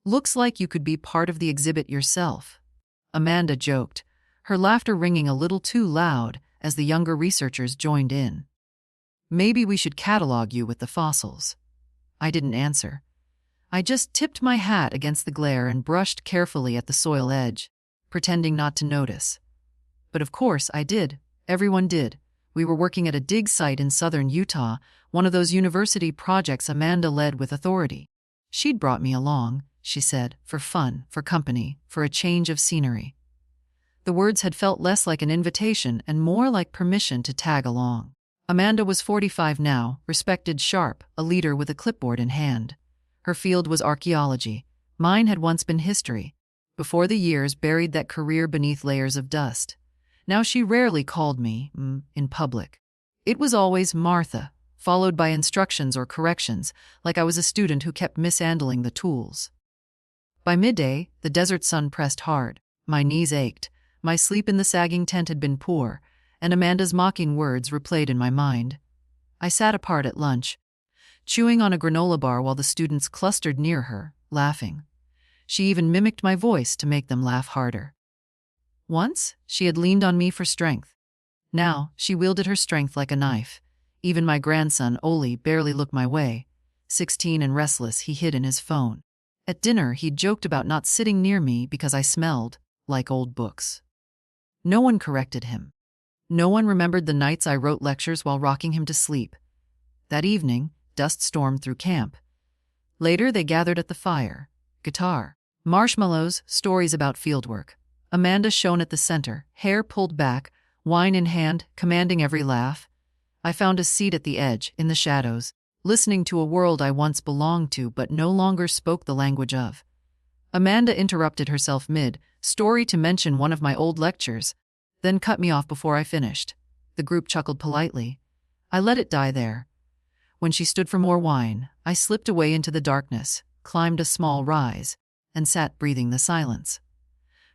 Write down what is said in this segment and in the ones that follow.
Looks like you could be part of the exhibit yourself." Amanda joked, her laughter ringing a little too loud as the younger researchers joined in. "Maybe we should catalog you with the fossils." I didn't answer. I just tipped my hat against the glare and brushed carefully at the soil edge, pretending not to notice. But of course I did. Everyone did. We were working at a dig site in southern Utah, one of those university projects Amanda led with authority. "She'd brought me along," she said, "for fun, for company, for a change of scenery." The words had felt less like an invitation and more like permission to tag along. Amanda was 45 now, respected, sharp, a leader with a clipboard in hand. Her field was archaeology. Mine had once been history, before the years buried that career beneath layers of dust. Now she rarely called me, in public. It was always Martha, followed by instructions or corrections, like I was a student who kept mishandling the tools. By midday, the desert sun pressed hard. My knees ached. My sleep in the sagging tent had been poor, and Amanda's mocking words replayed in my mind. I sat apart at lunch, chewing on a granola bar while the students clustered near her, laughing. She even mimicked my voice to make them laugh harder. Once, she had leaned on me for strength. Now, she wielded her strength like a knife. Even my grandson, Oli, barely looked my way. 16 and restless, he hid in his phone. At dinner, he joked about not sitting near me because I smelled like old books. No one corrected him. No one remembered the nights I wrote lectures while rocking him to sleep. That evening, dust stormed through camp. Later, they gathered at the fire. Guitar, marshmallows, stories about fieldwork. Amanda shone at the center, hair pulled back, wine in hand, commanding every laugh. I found a seat at the edge, in the shadows, listening to a world I once belonged to but no longer spoke the language of. Amanda interrupted herself mid-story to mention one of my old lectures, then cut me off before I finished. The group chuckled politely. I let it die there. When she stood for more wine, I slipped away into the darkness, climbed a small rise, and sat breathing the silence.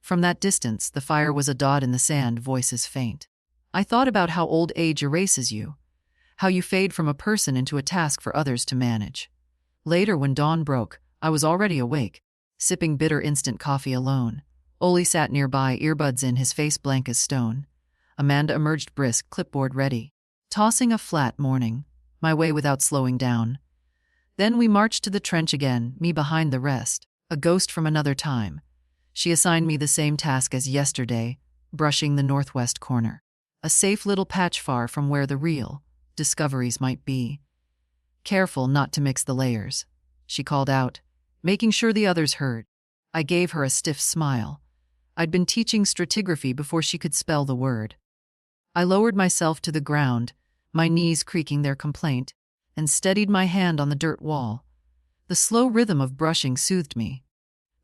From that distance, the fire was a dot in the sand, voices faint. I thought about how old age erases you, how you fade from a person into a task for others to manage. Later, when dawn broke, I was already awake, sipping bitter instant coffee alone. Oli sat nearby, earbuds in, his face blank as stone. Amanda emerged brisk, clipboard ready, tossing a flat morning, my way without slowing down. Then we marched to the trench again, me behind the rest, a ghost from another time. She assigned me the same task as yesterday, brushing the northwest corner, a safe little patch far from where the real discoveries might be. "Careful not to mix the layers," she called out, making sure the others heard. I gave her a stiff smile. I'd been teaching stratigraphy before she could spell the word. I lowered myself to the ground, my knees creaking their complaint, and steadied my hand on the dirt wall. The slow rhythm of brushing soothed me.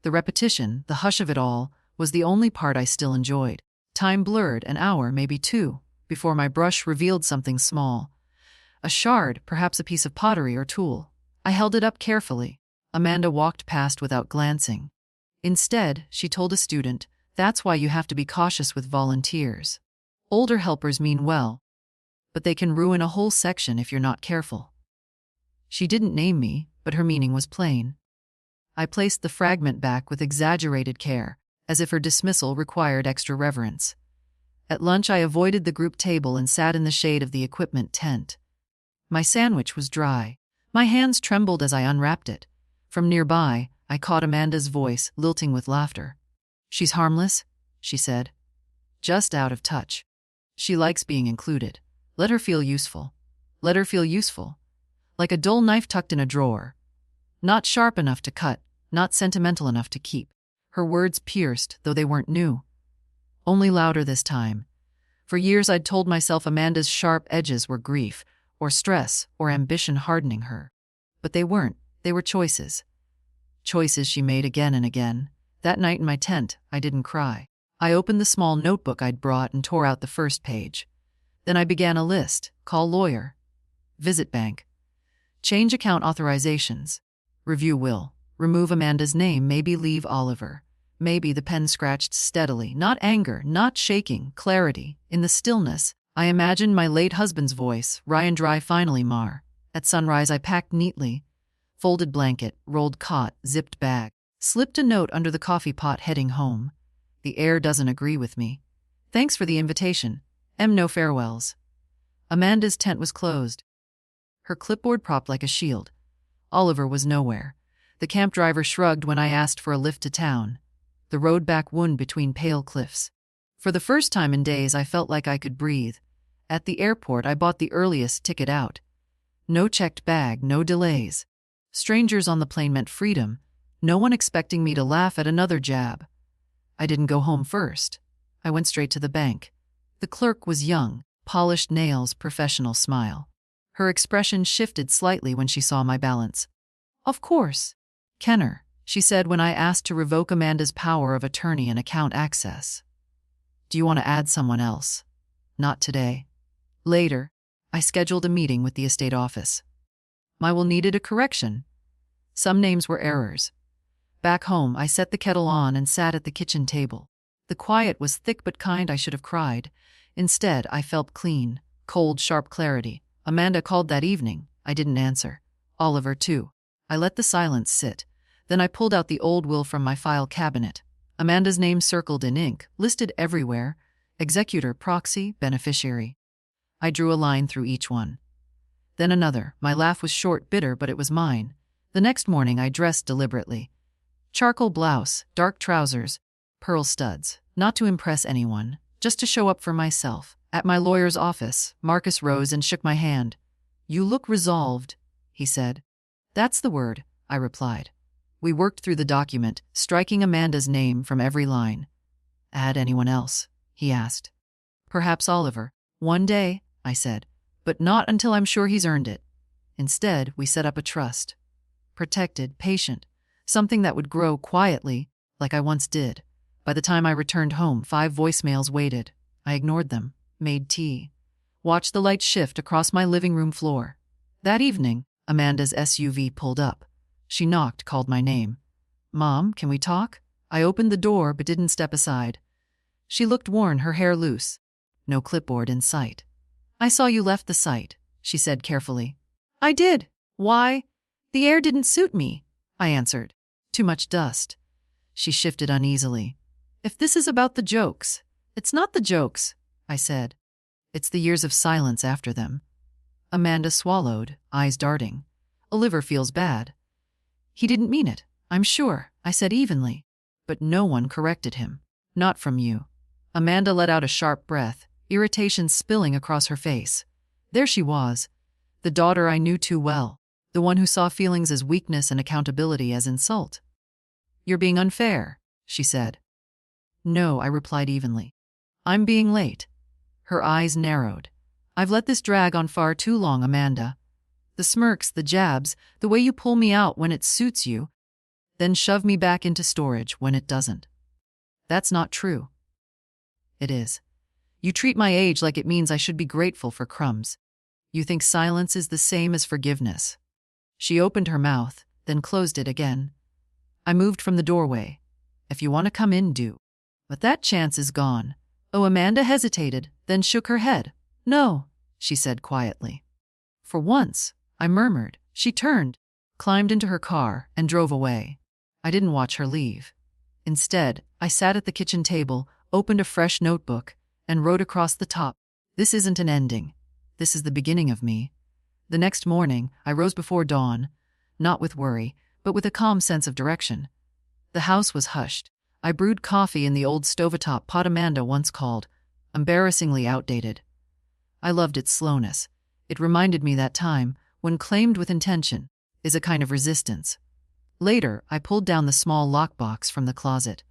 The repetition, the hush of it all, was the only part I still enjoyed. Time blurred, an hour, maybe two, before my brush revealed something small. A shard, perhaps a piece of pottery or tool. I held it up carefully. Amanda walked past without glancing. Instead, she told a student, "That's why you have to be cautious with volunteers. Older helpers mean well, but they can ruin a whole section if you're not careful." She didn't name me, but her meaning was plain. I placed the fragment back with exaggerated care, as if her dismissal required extra reverence. At lunch, I avoided the group table and sat in the shade of the equipment tent. My sandwich was dry. My hands trembled as I unwrapped it. From nearby, I caught Amanda's voice, lilting with laughter. "She's harmless," she said. "Just out of touch. She likes being included. Let her feel useful. Let her feel useful. Like a dull knife tucked in a drawer. Not sharp enough to cut, not sentimental enough to keep." Her words pierced, though they weren't new. Only louder this time. For years I'd told myself Amanda's sharp edges were grief, or stress, or ambition hardening her. But they weren't. They were choices. Choices she made again and again. That night in my tent, I didn't cry. I opened the small notebook I'd brought and tore out the first page. Then I began a list. Call lawyer. Visit bank. Change account authorizations. Review will. Remove Amanda's name, maybe leave Oliver. Maybe. The pen scratched steadily, not anger, not shaking, clarity. In the stillness, I imagined my late husband's voice, Ryan dry finally Mar. At sunrise I packed neatly. Folded blanket, rolled cot, zipped bag. Slipped a note under the coffee pot heading home. The air doesn't agree with me. Thanks for the invitation. No farewells. Amanda's tent was closed. Her clipboard propped like a shield. Oliver was nowhere. The camp driver shrugged when I asked for a lift to town. The road back wound between pale cliffs. For the first time in days, I felt like I could breathe. At the airport, I bought the earliest ticket out. No checked bag, no delays. Strangers on the plane meant freedom, no one expecting me to laugh at another jab. I didn't go home first. I went straight to the bank. The clerk was young, polished nails, professional smile. Her expression shifted slightly when she saw my balance. Of course. Kenner, she said when I asked to revoke Amanda's power of attorney and account access. Do you want to add someone else? Not today. Later, I scheduled a meeting with the estate office. My will needed a correction. Some names were errors. Back home, I set the kettle on and sat at the kitchen table. The quiet was thick but kind. I should have cried. Instead, I felt clean, cold, sharp clarity. Amanda called that evening. I didn't answer. Oliver, too. I let the silence sit. Then I pulled out the old will from my file cabinet. Amanda's name circled in ink, listed everywhere. Executor, proxy, beneficiary. I drew a line through each one. Then another. My laugh was short, bitter, but it was mine. The next morning I dressed deliberately. Charcoal blouse, dark trousers, pearl studs. Not to impress anyone, just to show up for myself. At my lawyer's office, Marcus rose and shook my hand. You look resolved, he said. That's the word, I replied. We worked through the document, striking Amanda's name from every line. Add anyone else? He asked. Perhaps Oliver. One day, I said, but not until I'm sure he's earned it. Instead, we set up a trust. Protected, patient, something that would grow quietly, like I once did. By the time I returned home, 5 voicemails waited. I ignored them, made tea, watched the light shift across my living room floor. That evening, Amanda's SUV pulled up. She knocked, called my name. Mom, can we talk? I opened the door but didn't step aside. She looked worn, her hair loose. No clipboard in sight. I saw you left the site, she said carefully. I did. Why? The air didn't suit me, I answered. Too much dust. She shifted uneasily. If this is about the jokes, it's not the jokes, I said. It's the years of silence after them. Amanda swallowed, eyes darting. Oliver feels bad. He didn't mean it, I'm sure, I said evenly. But no one corrected him. Not from you. Amanda let out a sharp breath, irritation spilling across her face. There she was, the daughter I knew too well, the one who saw feelings as weakness and accountability as insult. You're being unfair, she said. No, I replied evenly. I'm being late. Her eyes narrowed. I've let this drag on far too long, Amanda. The smirks, the jabs, the way you pull me out when it suits you, then shove me back into storage when it doesn't. That's not true. It is. You treat my age like it means I should be grateful for crumbs. You think silence is the same as forgiveness. She opened her mouth, then closed it again. I moved from the doorway. If you want to come in, do. But that chance is gone. Oh, Amanda hesitated, then shook her head. No, she said quietly. For once, I murmured. She turned, climbed into her car, and drove away. I didn't watch her leave. Instead, I sat at the kitchen table, opened a fresh notebook, and wrote across the top, "This isn't an ending. This is the beginning of me." The next morning, I rose before dawn, not with worry, but with a calm sense of direction. The house was hushed. I brewed coffee in the old stovetop pot Amanda once called embarrassingly outdated. I loved its slowness. It reminded me that time, when claimed with intention, is a kind of resistance. Later, I pulled down the small lockbox from the closet.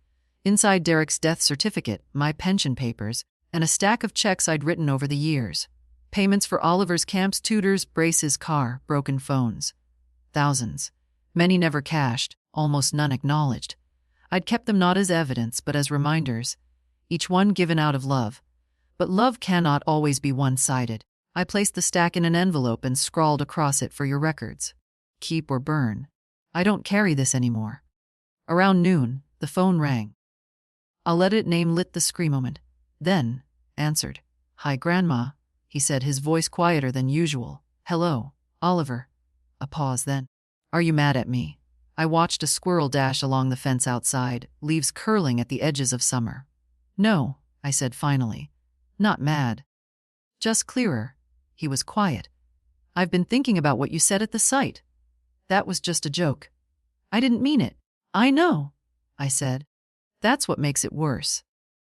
Inside Derek's death certificate, my pension papers, and a stack of checks I'd written over the years. Payments for Oliver's camps, tutors, braces, car, broken phones. Thousands. Many never cashed, almost none acknowledged. I'd kept them not as evidence, but as reminders, each one given out of love. But love cannot always be one-sided. I placed the stack in an envelope and scrawled across it, "For your records. Keep or burn. I don't carry this anymore." Around noon, the phone rang. I'll let it name lit the screen moment. Then, answered. "Hi, Grandma," he said, his voice quieter than usual. "Hello, Oliver." A pause then. "Are you mad at me?" I watched a squirrel dash along the fence outside, leaves curling at the edges of summer. No, I said finally. Not mad. Just clearer. He was quiet. I've been thinking about what you said at the site. That was just a joke. I didn't mean it. I know, I said. That's what makes it worse.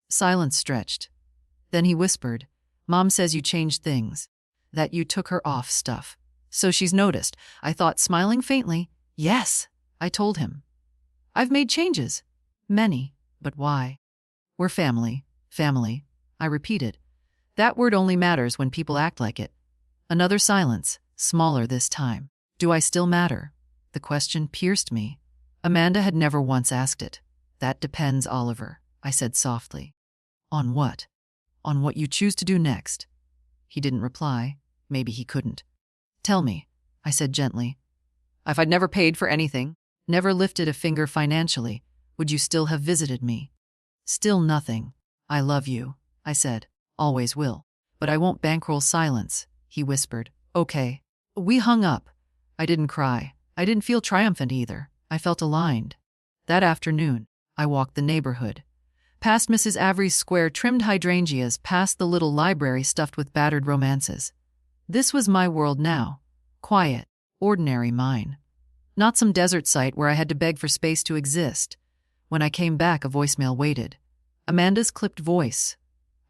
Silence stretched. Then he whispered, Mom says you changed things. That you took her off stuff. So she's noticed. I thought, smiling faintly. Yes, I told him. I've made changes. Many. But why? We're family. Family. I repeated. That word only matters when people act like it. Another silence, smaller this time. Do I still matter? The question pierced me. Amanda had never once asked it. That depends, Oliver, I said softly. On what? On what you choose to do next. He didn't reply. Maybe he couldn't. Tell me, I said gently. If I'd never paid for anything, never lifted a finger financially, would you still have visited me? Still nothing. I love you, I said. Always will. But I won't bankroll silence, he whispered. Okay. We hung up. I didn't cry. I didn't feel triumphant either. I felt aligned. That afternoon, I walked the neighborhood. Past Mrs. Avery's square trimmed hydrangeas, past the little library stuffed with battered romances. This was my world now. Quiet, ordinary mine. Not some desert site where I had to beg for space to exist. When I came back, a voicemail waited. Amanda's clipped voice.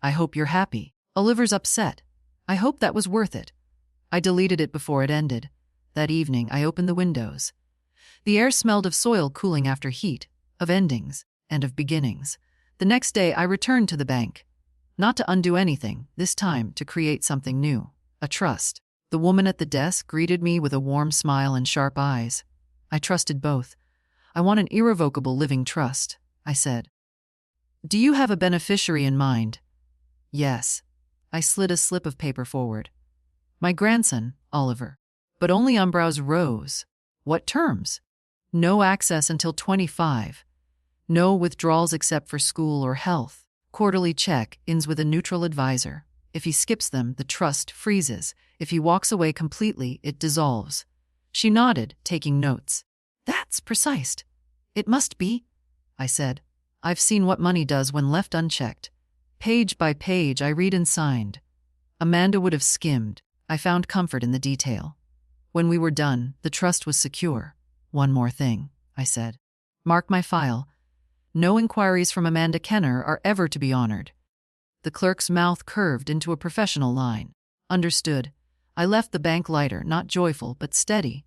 I hope you're happy. Oliver's upset. I hope that was worth it. I deleted it before it ended. That evening, I opened the windows. The air smelled of soil cooling after heat, of endings, and of beginnings. The next day, I returned to the bank. Not to undo anything, this time to create something new. A trust. The woman at the desk greeted me with a warm smile and sharp eyes. I trusted both. I want an irrevocable living trust, I said. Do you have a beneficiary in mind? Yes. I slid a slip of paper forward. My grandson, Oliver. But only eyebrows rose. What terms? No access until 25. No withdrawals except for school or health. Quarterly check ends with a neutral advisor. If he skips them, the trust freezes. If he walks away completely, it dissolves. She nodded, taking notes. That's precise. It must be, I said. I've seen what money does when left unchecked. Page by page, I read and signed. Amanda would have skimmed. I found comfort in the detail. When we were done, the trust was secure. One more thing, I said. Mark my file. No inquiries from Amanda Kenner are ever to be honored. The clerk's mouth curved into a professional line. Understood. I left the bank lighter, not joyful, but steady.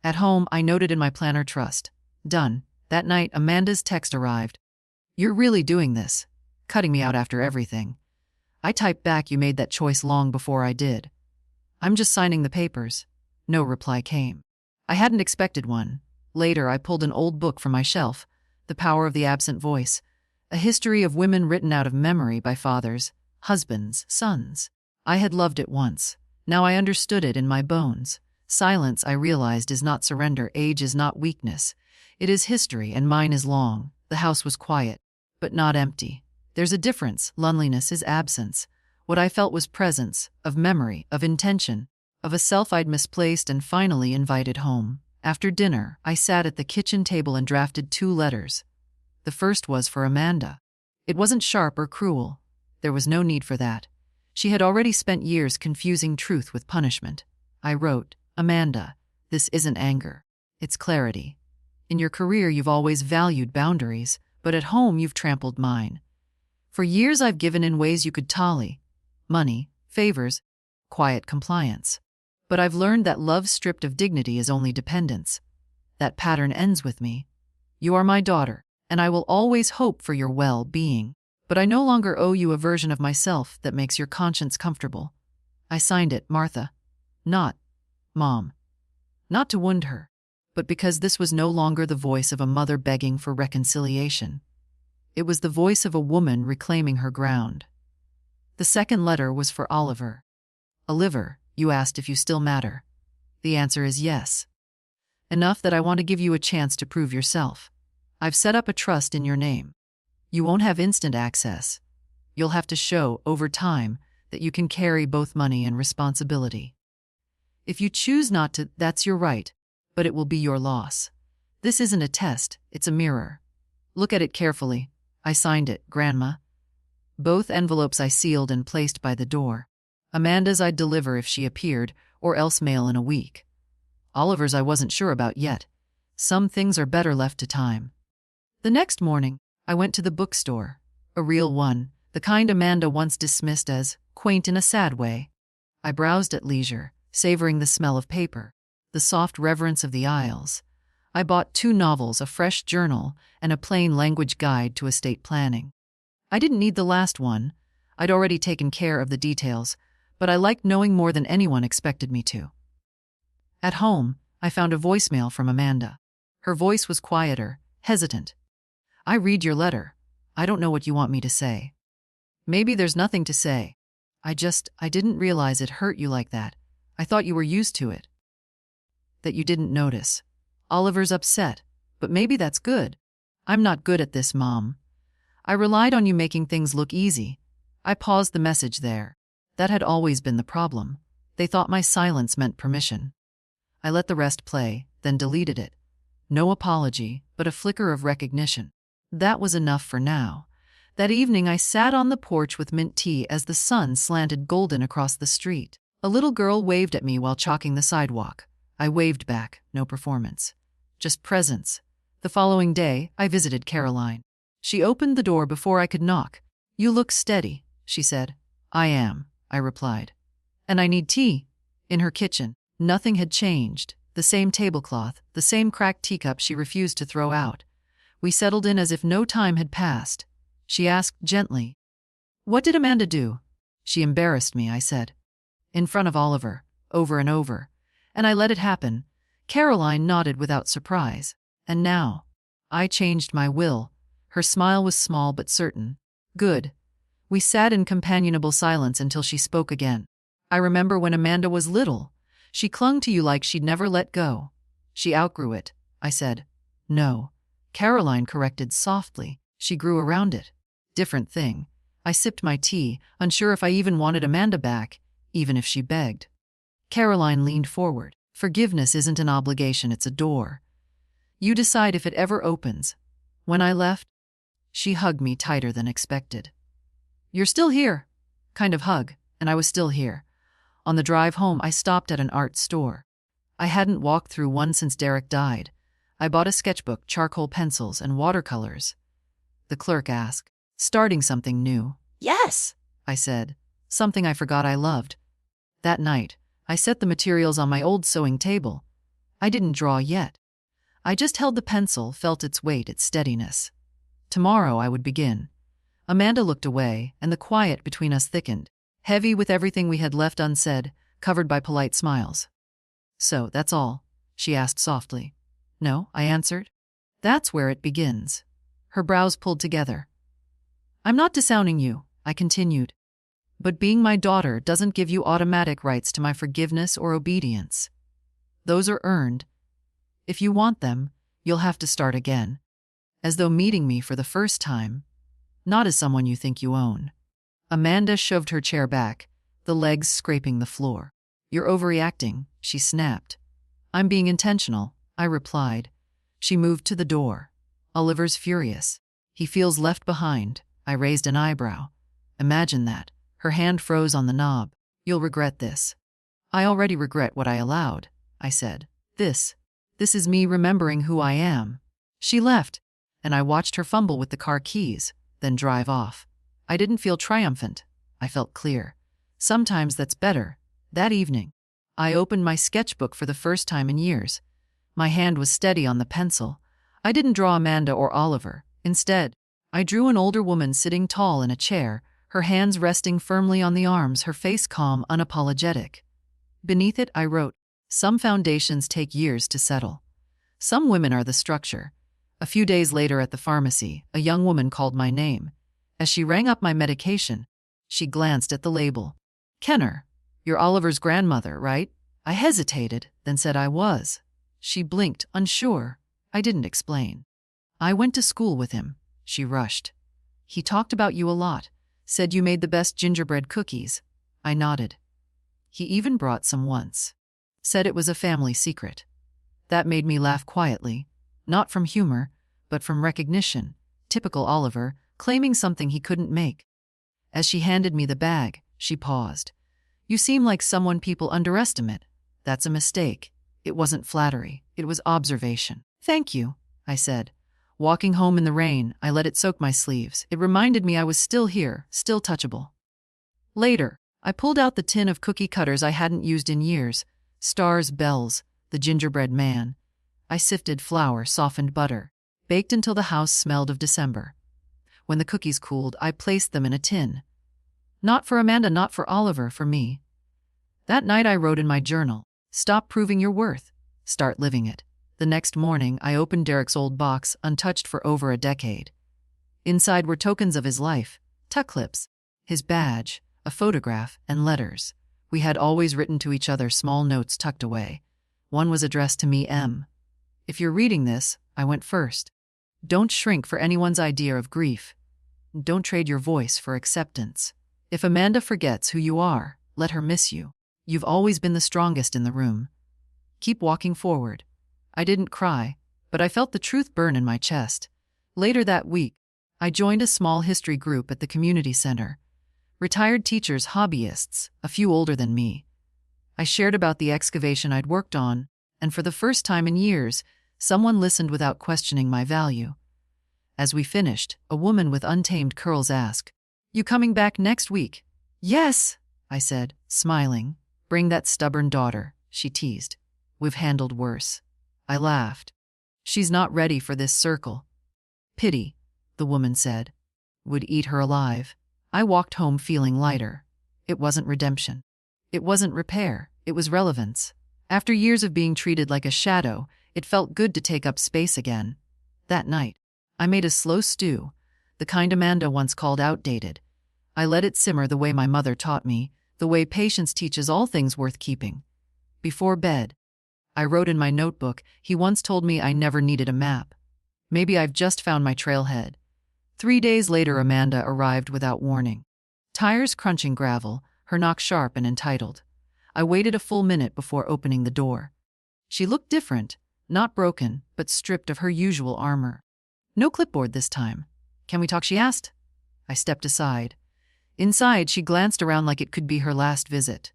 At home, I noted in my planner trust. Done. That night, Amanda's text arrived. You're really doing this. Cutting me out after everything. I typed back, you made that choice long before I did. I'm just signing the papers. No reply came. I hadn't expected one. Later, I pulled an old book from my shelf. The Power of the Absent Voice. A history of women written out of memory by fathers, husbands, sons. I had loved it once. Now I understood it in my bones. Silence, I realized, is not surrender. Age is not weakness. It is history, and mine is long. The house was quiet, but not empty. There's a difference. Loneliness is absence. What I felt was presence, of memory, of intention, of a self I'd misplaced and finally invited home. After dinner, I sat at the kitchen table and drafted 2 letters. The first was for Amanda. It wasn't sharp or cruel. There was no need for that. She had already spent years confusing truth with punishment. I wrote, Amanda, this isn't anger. It's clarity. In your career, you've always valued boundaries, but at home, you've trampled mine. For years, I've given in ways you could tally. Money, favors, quiet compliance. But I've learned that love stripped of dignity is only dependence. That pattern ends with me. You are my daughter, and I will always hope for your well-being. But I no longer owe you a version of myself that makes your conscience comfortable. I signed it, Martha. Not Mom. Not to wound her, but because this was no longer the voice of a mother begging for reconciliation. It was the voice of a woman reclaiming her ground. The second letter was for Oliver. Oliver, you asked if you still matter. The answer is yes. Enough that I want to give you a chance to prove yourself. I've set up a trust in your name. You won't have instant access. You'll have to show, over time, that you can carry both money and responsibility. If you choose not to, that's your right, but it will be your loss. This isn't a test, it's a mirror. Look at it carefully. I signed it, Grandma. Both envelopes I sealed and placed by the door. Amanda's I'd deliver if she appeared, or else mail in a week. Oliver's I wasn't sure about yet. Some things are better left to time. The next morning, I went to the bookstore. A real one, the kind Amanda once dismissed as quaint in a sad way. I browsed at leisure, savoring the smell of paper, the soft reverence of the aisles. I bought 2 novels, a fresh journal, and a plain language guide to estate planning. I didn't need the last one. I'd already taken care of the details, but I liked knowing more than anyone expected me to. At home, I found a voicemail from Amanda. Her voice was quieter, hesitant. I read your letter. I don't know what you want me to say. Maybe there's nothing to say. I didn't realize it hurt you like that. I thought you were used to it. That you didn't notice. Oliver's upset, but maybe that's good. I'm not good at this, Mom. I relied on you making things look easy. I paused the message there. That had always been the problem. They thought my silence meant permission. I let the rest play, then deleted it. No apology, but a flicker of recognition. That was enough for now. That evening I sat on the porch with mint tea as the sun slanted golden across the street. A little girl waved at me while chalking the sidewalk. I waved back, no performance. Just presence. The following day, I visited Caroline. She opened the door before I could knock. You look steady, she said. I am, I replied. And I need tea. In her kitchen, nothing had changed. The same tablecloth, the same cracked teacup she refused to throw out. We settled in as if no time had passed. She asked gently, "What did Amanda do?" "She embarrassed me," I said. In front of Oliver, over and over. And I let it happen. Caroline nodded without surprise. And now, I changed my will. Her smile was small but certain. Good. We sat in companionable silence until she spoke again. I remember when Amanda was little. She clung to you like she'd never let go. She outgrew it, I said. No. Caroline corrected softly. She grew around it. Different thing. I sipped my tea, unsure if I even wanted Amanda back, even if she begged. Caroline leaned forward. Forgiveness isn't an obligation, it's a door. You decide if it ever opens. When I left, she hugged me tighter than expected. You're still here. Kind of hug, and I was still here. On the drive home, I stopped at an art store. I hadn't walked through one since Derek died. I bought a sketchbook, charcoal pencils, and watercolors. The clerk asked, "Starting something new?" "Yes," I said. Something I forgot I loved. That night, I set the materials on my old sewing table. I didn't draw yet. I just held the pencil, felt its weight, its steadiness. Tomorrow I would begin. Amanda looked away, and the quiet between us thickened, heavy with everything we had left unsaid, covered by polite smiles. "So, that's all?" she asked softly. "No," I answered. "That's where it begins." Her brows pulled together. "I'm not disowning you," I continued. "But being my daughter doesn't give you automatic rights to my forgiveness or obedience. Those are earned. If you want them, you'll have to start again. As though meeting me for the first time, not as someone you think you own." Amanda shoved her chair back, the legs scraping the floor. "You're overreacting," she snapped. "I'm being intentional," I replied. She moved to the door. "Oliver's furious. He feels left behind." I raised an eyebrow. "Imagine that." Her hand froze on the knob. "You'll regret this." "I already regret what I allowed," I said. This is me remembering who I am." She left, and I watched her fumble with the car keys, then drive off. I didn't feel triumphant. I felt clear. Sometimes that's better. That evening, I opened my sketchbook for the first time in years. My hand was steady on the pencil. I didn't draw Amanda or Oliver. Instead, I drew an older woman sitting tall in a chair, her hands resting firmly on the arms, her face calm, unapologetic. Beneath it, I wrote, "Some foundations take years to settle. Some women are the structure." A few days later at the pharmacy, a young woman called my name. As she rang up my medication, she glanced at the label. "Kenner, you're Oliver's grandmother, right?" I hesitated, then said I was. She blinked, unsure. I didn't explain. "I went to school with him," she rushed. "He talked about you a lot, said you made the best gingerbread cookies." I nodded. "He even brought some once. Said it was a family secret." That made me laugh quietly. Not from humor, but from recognition. Typical Oliver, claiming something he couldn't make. As she handed me the bag, she paused. You seem like someone people underestimate. That's a mistake. It wasn't flattery, it was observation. Thank you, I said. Walking home in the rain, I let it soak my sleeves. It reminded me I was still here, still touchable. Later, I pulled out the tin of cookie cutters I hadn't used in years. Stars, bells, the gingerbread man. I sifted flour, softened butter, baked until the house smelled of December. When the cookies cooled, I placed them in a tin. Not for Amanda, not for Oliver, for me. That night I wrote in my journal, stop proving your worth, start living it. The next morning, I opened Derek's old box, untouched for over a decade. Inside were tokens of his life, tuck clips, his badge, a photograph, and letters. We had always written to each other small notes tucked away. One was addressed to me, M. If you're reading this, I went first. Don't shrink for anyone's idea of grief. Don't trade your voice for acceptance. If Amanda forgets who you are, let her miss you. You've always been the strongest in the room. Keep walking forward. I didn't cry, but I felt the truth burn in my chest. Later that week, I joined a small history group at the community center. Retired teachers, hobbyists, a few older than me. I shared about the excavation I'd worked on, and for the first time in years, someone listened without questioning my value. As we finished, a woman with untamed curls asked, "You coming back next week?" "Yes," I said, smiling. "Bring that stubborn daughter," she teased. "We've handled worse." I laughed. "She's not ready for this circle." "Pity," the woman said. "Would eat her alive." I walked home feeling lighter. It wasn't redemption. It wasn't repair. It was relevance. After years of being treated like a shadow, it felt good to take up space again. That night, I made a slow stew, the kind Amanda once called outdated. I let it simmer the way my mother taught me, the way patience teaches all things worth keeping. Before bed, I wrote in my notebook, he once told me I never needed a map. Maybe I've just found my trailhead. 3 days later, Amanda arrived without warning. Tires crunching gravel, her knock sharp and entitled. I waited a full minute before opening the door. She looked different, not broken, but stripped of her usual armor. "No clipboard this time. Can we talk?" she asked. I stepped aside. Inside, she glanced around like it could be her last visit.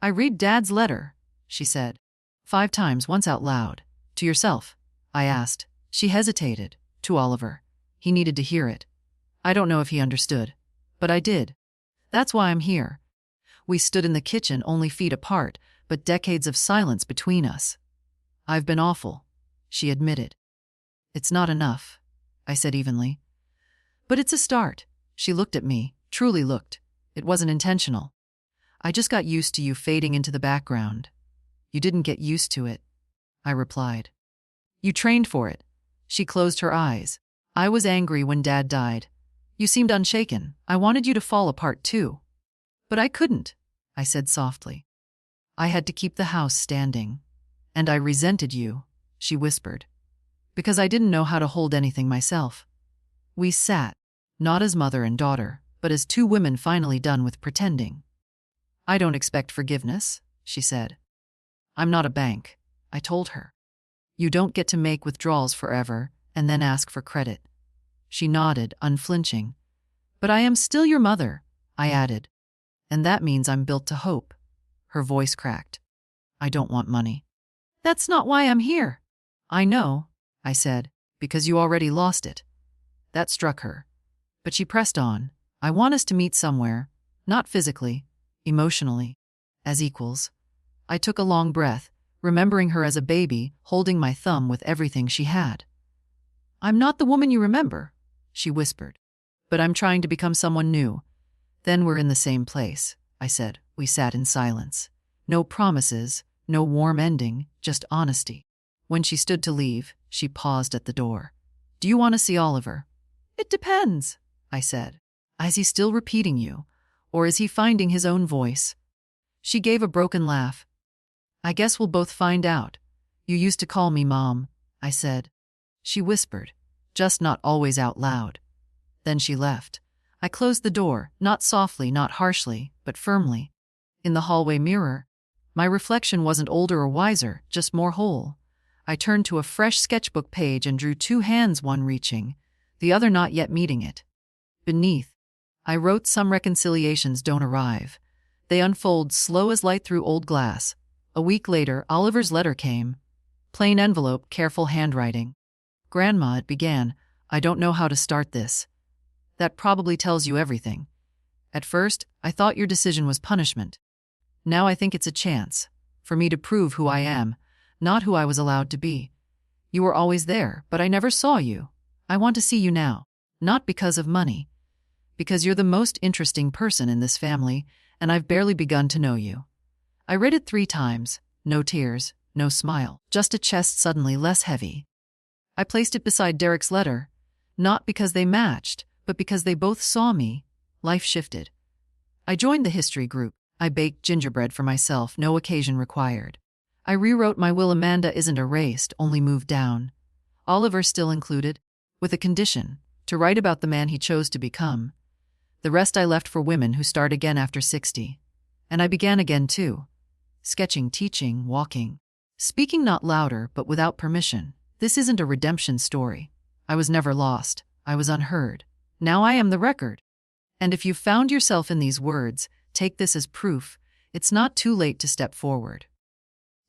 "I read Dad's letter," she said. 5 times, once out loud. "To yourself?" I asked. She hesitated. "To Oliver. He needed to hear it." I don't know if he understood, but I did. That's why I'm here. We stood in the kitchen, only feet apart, but decades of silence between us. "I've been awful," she admitted. "It's not enough," I said evenly. "But it's a start." She looked at me, truly looked. It wasn't intentional. "I just got used to you fading into the background." "You didn't get used to it," I replied. "You trained for it." She closed her eyes. "I was angry when Dad died. You seemed unshaken. I wanted you to fall apart too. But I couldn't," I said softly. "I had to keep the house standing. And I resented you," she whispered, "because I didn't know how to hold anything myself." We sat, not as mother and daughter, but as 2 women finally done with pretending. "I don't expect forgiveness," she said. "I'm not a bank," I told her. "You don't get to make withdrawals forever and then ask for credit." She nodded, unflinching. "But I am still your mother," I added. "And that means I'm built to hope." Her voice cracked. "I don't want money." "That's not why I'm here." "I know," I said, "because you already lost it." That struck her. But she pressed on. "I want us to meet somewhere, not physically, emotionally, as equals." I took a long breath, remembering her as a baby, holding my thumb with everything she had. "I'm not the woman you remember," she whispered. "But I'm trying to become someone new." "Then we're in the same place," I said. We sat in silence. No promises, no warm ending, just honesty. When she stood to leave, she paused at the door. "Do you want to see Oliver?" "It depends," I said. "Is he still repeating you? Or is he finding his own voice?" She gave a broken laugh. "I guess we'll both find out. You used to call me Mom," I said. She whispered, just not always out loud. Then she left. I closed the door, not softly, not harshly, but firmly. In the hallway mirror, my reflection wasn't older or wiser, just more whole. I turned to a fresh sketchbook page and drew two hands, one reaching, the other not yet meeting it. Beneath, I wrote, "Some reconciliations don't arrive. They unfold slow as light through old glass." A week later, Oliver's letter came. Plain envelope, careful handwriting. "Grandma," it began, "I don't know how to start this." That probably tells you everything. At first, I thought your decision was punishment. Now I think it's a chance for me to prove who I am, not who I was allowed to be. You were always there, but I never saw you. I want to see you now, not because of money, because you're the most interesting person in this family, and I've barely begun to know you. I read it 3 times, no tears, no smile, just a chest suddenly less heavy. I placed it beside Derek's letter, not because they matched, but because they both saw me. Life shifted. I joined the history group. I baked gingerbread for myself, no occasion required. I rewrote my will. Amanda isn't erased, only moved down. Oliver still included, with a condition, to write about the man he chose to become. The rest I left for women who start again after 60. And I began again too. Sketching, teaching, walking. Speaking not louder, but without permission. This isn't a redemption story. I was never lost. I was unheard. Now I am the record. And if you found yourself in these words, take this as proof. It's not too late to step forward.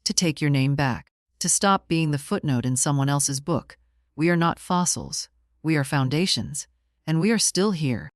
To take your name back. To stop being the footnote in someone else's book. We are not fossils. We are foundations. And we are still here.